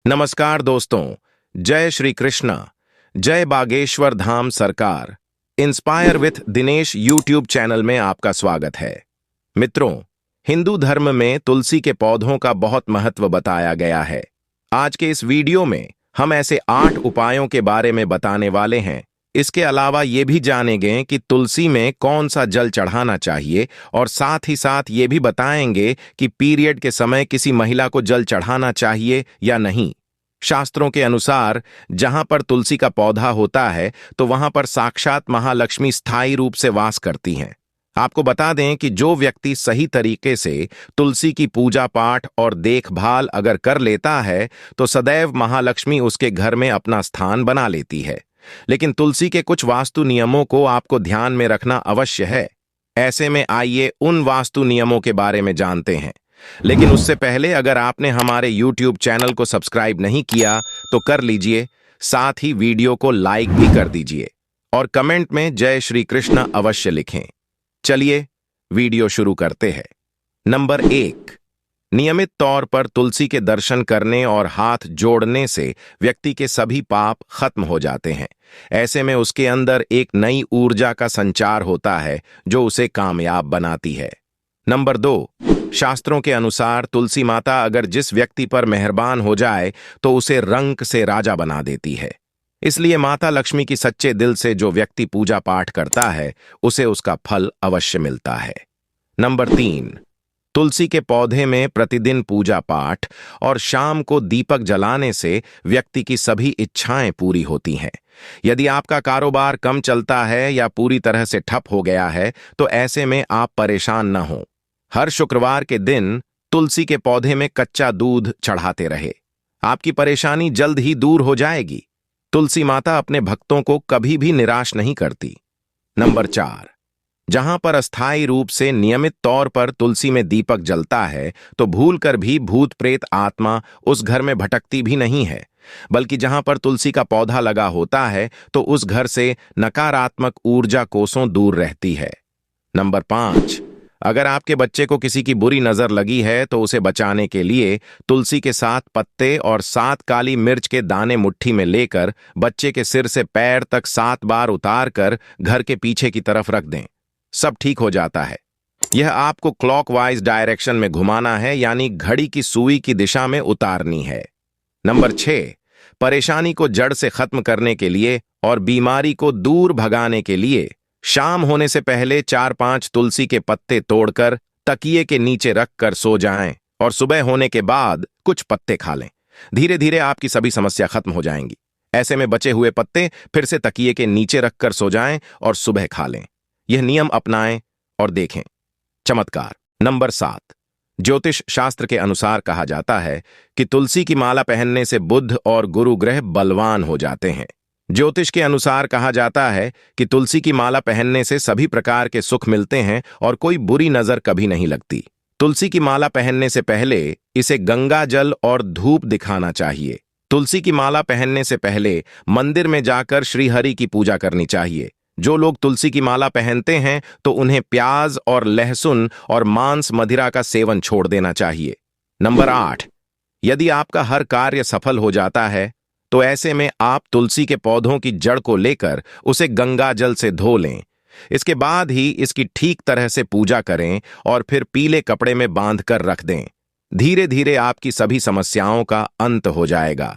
नमस्कार दोस्तों, जय श्री कृष्णा, जय बागेश्वर धाम सरकार। Inspire with Dinesh YouTube channel में आपका स्वागत है। मित्रों, हिंदू धर्म में तुलसी के पौधों का बहुत महत्व बताया गया है। आज के इस वीडियो में हम ऐसे 8 उपायों के बारे में बताने वाले हैं। इसके अलावा ये भी जानेंगे कि तुलसी में कौन सा जल चढ़ाना चाहिए और साथ ही साथ ये भी बताएंगे कि पीरियड के समय किसी महिला को जल चढ़ाना चाहिए या नहीं। शास्त्रों के अनुसार जहां पर तुलसी का पौधा होता है तो वहां पर साक्षात महालक्ष्मी स्थायी रूप से वास करती हैं। आपको बता दें कि जो व्यक्ति सही तरीके से तुलसी की पूजा पाठ और देखभाल अगर कर लेता है तो सदैव महालक्ष्मी उसके घर में अपना स्थान बना लेती है। लेकिन तुलसी के कुछ वास्तु नियमों को आपको ध्यान में रखना अवश्य है। ऐसे में आइए उन वास्तु नियमों के बारे में जानते हैं। लेकिन उससे पहले अगर आपने हमारे YouTube चैनल को सब्सक्राइब नहीं किया तो कर लीजिए, साथ ही वीडियो को लाइक भी कर दीजिए और कमेंट में जय श्री कृष्ण अवश्य लिखें। चलिए वीडियो शुरू करते हैं। नंबर 1, नियमित तौर पर तुलसी के दर्शन करने और हाथ जोड़ने से व्यक्ति के सभी पाप खत्म हो जाते हैं। ऐसे में उसके अंदर एक नई ऊर्जा का संचार होता है जो उसे कामयाब बनाती है। नंबर 2, शास्त्रों के अनुसार तुलसी माता अगर जिस व्यक्ति पर मेहरबान हो जाए तो उसे रंक से राजा बना देती है। इसलिए माता लक्ष्मी की सच्चे दिल से जो व्यक्ति पूजा पाठ करता है उसे उसका फल अवश्य मिलता है। नंबर 3, तुलसी के पौधे में प्रतिदिन पूजा पाठ और शाम को दीपक जलाने से व्यक्ति की सभी इच्छाएं पूरी होती हैं। यदि आपका कारोबार कम चलता है या पूरी तरह से ठप हो गया है तो ऐसे में आप परेशान न हो। हर शुक्रवार के दिन तुलसी के पौधे में कच्चा दूध चढ़ाते रहे, आपकी परेशानी जल्द ही दूर हो जाएगी। तुलसी माता अपने भक्तों को कभी भी निराश नहीं करती। नंबर 4, जहां पर अस्थायी रूप से नियमित तौर पर तुलसी में दीपक जलता है तो भूलकर भी भूत प्रेत आत्मा उस घर में भटकती भी नहीं है, बल्कि जहां पर तुलसी का पौधा लगा होता है तो उस घर से नकारात्मक ऊर्जा कोसों दूर रहती है। नंबर 5, अगर आपके बच्चे को किसी की बुरी नजर लगी है तो उसे बचाने के लिए तुलसी के 7 पत्ते और 7 काली मिर्च के दाने मुट्ठी में लेकर बच्चे के सिर से पैर तक 7 बार उतार कर घर के पीछे की तरफ रख दें। सब ठीक हो जाता है। यह आपको क्लॉकवाइज डायरेक्शन में घुमाना है, यानी घड़ी की सुई की दिशा में उतारनी है। नंबर 6, परेशानी को जड़ से खत्म करने के लिए और बीमारी को दूर भगाने के लिए शाम होने से पहले 4-5 तुलसी के पत्ते तोड़कर तकिए के नीचे रखकर सो जाएं और सुबह होने के बाद कुछ पत्ते खा लें। धीरे धीरे आपकी सभी समस्या खत्म हो जाएंगी। ऐसे में बचे हुए पत्ते फिर से तकिए के नीचे रखकर सो जाएं और सुबह खा लें। यह नियम अपनाएं और देखें चमत्कार। नंबर 7, ज्योतिष शास्त्र के अनुसार कहा जाता है कि तुलसी की माला पहनने से बुध और गुरु ग्रह बलवान हो जाते हैं। ज्योतिष के अनुसार कहा जाता है कि तुलसी की माला पहनने से सभी प्रकार के सुख मिलते हैं और कोई बुरी नजर कभी नहीं लगती। तुलसी की माला पहनने से पहले इसे गंगा जल और धूप दिखाना चाहिए। तुलसी की माला पहनने से पहले मंदिर में जाकर श्रीहरि की पूजा करनी चाहिए। जो लोग तुलसी की माला पहनते हैं तो उन्हें प्याज और लहसुन और मांस मदिरा का सेवन छोड़ देना चाहिए। नंबर 8, यदि आपका हर कार्य सफल हो जाता है तो ऐसे में आप तुलसी के पौधों की जड़ को लेकर उसे गंगा जल से धो लें। इसके बाद ही इसकी ठीक तरह से पूजा करें और फिर पीले कपड़े में बांध कर रख दें। धीरे धीरे आपकी सभी समस्याओं का अंत हो जाएगा।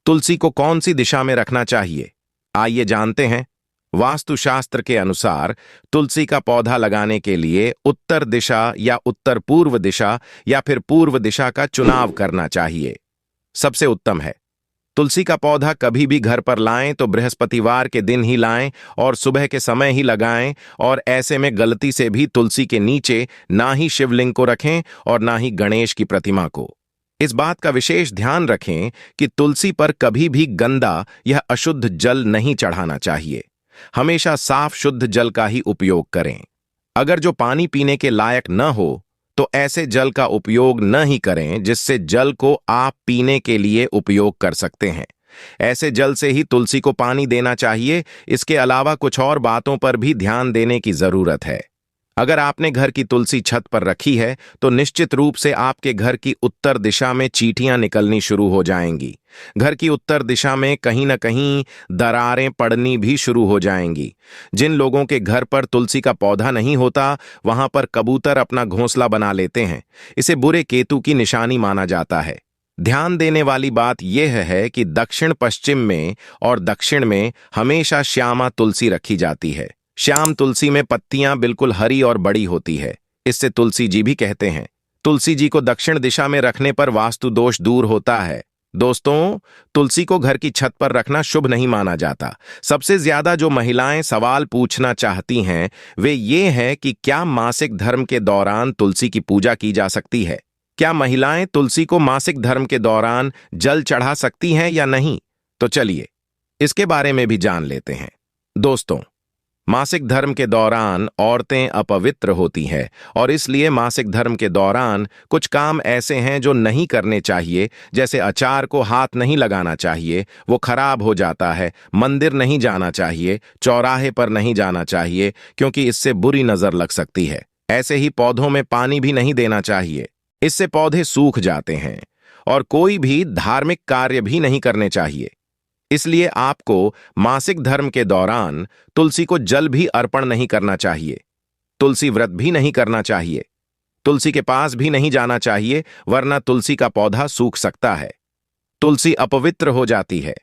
तुलसी को कौन सी दिशा में रखना चाहिए, आइए जानते हैं। वास्तुशास्त्र के अनुसार तुलसी का पौधा लगाने के लिए उत्तर दिशा या उत्तर पूर्व दिशा या फिर पूर्व दिशा का चुनाव करना चाहिए। सबसे उत्तम है। तुलसी का पौधा कभी भी घर पर लाएं तो बृहस्पतिवार के दिन ही लाएं और सुबह के समय ही लगाएं, और ऐसे में गलती से भी तुलसी के नीचे ना ही शिवलिंग को रखें और ना ही गणेश की प्रतिमा को। इस बात का विशेष ध्यान रखें कि तुलसी पर कभी भी गंदा या अशुद्ध जल नहीं चढ़ाना चाहिए। हमेशा साफ शुद्ध जल का ही उपयोग करें। अगर जो पानी पीने के लायक न हो तो ऐसे जल का उपयोग न ही करें जिससे जल को आप पीने के लिए उपयोग कर सकते हैं। ऐसे जल से ही तुलसी को पानी देना चाहिए। इसके अलावा कुछ और बातों पर भी ध्यान देने की जरूरत है। अगर आपने घर की तुलसी छत पर रखी है तो निश्चित रूप से आपके घर की उत्तर दिशा में चींटियां निकलनी शुरू हो जाएंगी। घर की उत्तर दिशा में कहीं न कहीं दरारें पड़नी भी शुरू हो जाएंगी। जिन लोगों के घर पर तुलसी का पौधा नहीं होता, वहां पर कबूतर अपना घोंसला बना लेते हैं। इसे बुरे केतु की निशानी माना जाता है। ध्यान देने वाली बात यह है कि दक्षिण पश्चिम में और दक्षिण में हमेशा श्यामा तुलसी रखी जाती है। श्याम तुलसी में पत्तियां बिल्कुल हरी और बड़ी होती है। इससे तुलसी जी भी कहते हैं। तुलसी जी को दक्षिण दिशा में रखने पर वास्तु दोष दूर होता है। दोस्तों, तुलसी को घर की छत पर रखना शुभ नहीं माना जाता। सबसे ज्यादा जो महिलाएं सवाल पूछना चाहती हैं वे ये हैं कि क्या मासिक धर्म के दौरान तुलसी की पूजा की जा सकती है? क्या महिलाएं तुलसी को मासिक धर्म के दौरान जल चढ़ा सकती हैं या नहीं? तो चलिए इसके बारे में भी जान लेते हैं। दोस्तों, मासिक धर्म के दौरान औरतें अपवित्र होती हैं और इसलिए मासिक धर्म के दौरान कुछ काम ऐसे हैं जो नहीं करने चाहिए। जैसे अचार को हाथ नहीं लगाना चाहिए, वो खराब हो जाता है। मंदिर नहीं जाना चाहिए, चौराहे पर नहीं जाना चाहिए क्योंकि इससे बुरी नजर लग सकती है। ऐसे ही पौधों में पानी भी नहीं देना चाहिए, इससे पौधे सूख जाते हैं। और कोई भी धार्मिक कार्य भी नहीं करने चाहिए। इसलिए आपको मासिक धर्म के दौरान तुलसी को जल भी अर्पण नहीं करना चाहिए। तुलसी व्रत भी नहीं करना चाहिए। तुलसी के पास भी नहीं जाना चाहिए, वरना तुलसी का पौधा सूख सकता है। तुलसी अपवित्र हो जाती है।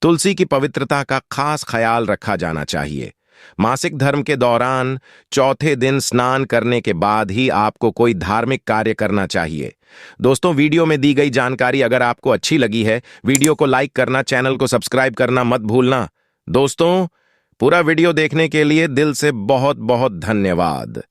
तुलसी की पवित्रता का खास ख्याल रखा जाना चाहिए। मासिक धर्म के दौरान चौथे दिन स्नान करने के बाद ही आपको कोई धार्मिक कार्य करना चाहिए। दोस्तों, वीडियो में दी गई जानकारी अगर आपको अच्छी लगी है, वीडियो को लाइक करना, चैनल को सब्सक्राइब करना मत भूलना। दोस्तों, पूरा वीडियो देखने के लिए दिल से बहुत बहुत धन्यवाद।